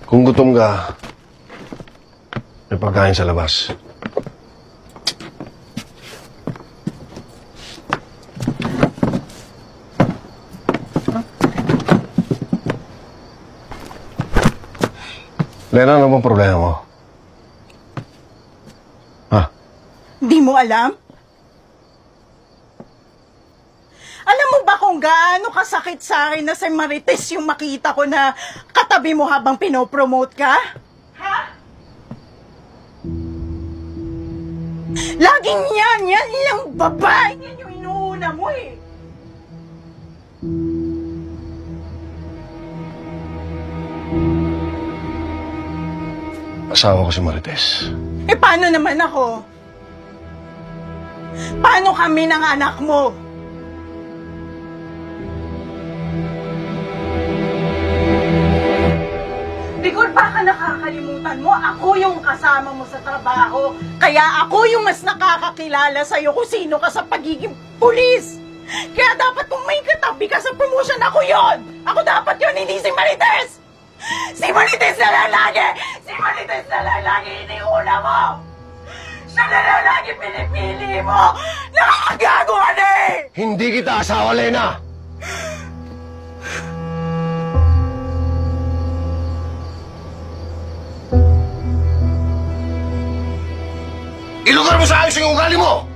Kung gutom ka, may pagkain sa labas. Lena, ano bang problema mo? Ha? Di mo alam? Alam mo ba kung gaano kasakit sa akin na si Marites yung makita ko na katabi mo habang pinopromote ka? Ha? Laging yan yung babae, yan yung inuuna mo eh. Asawa ko si Marites. Eh paano naman ako? Paano kami ng anak mo? Bigor, baka nakakalimutan mo, ako yung kasama mo sa trabaho. Kaya ako yung mas nakakakilala sa'yo kung sino ka sa pagiging pulis. Kaya dapat kung may katabi ka sa promotion, ako yon. Ako dapat yon, hindi si Marites. Si Marites na lang lagi! Si Marites na lang lagi iniuna mo! Siya na lang lagi pinipili mo! Nakakagago ka na eh! Hindi kita asawa, Lena! Ilugar mo sa ayos yung ugali mo!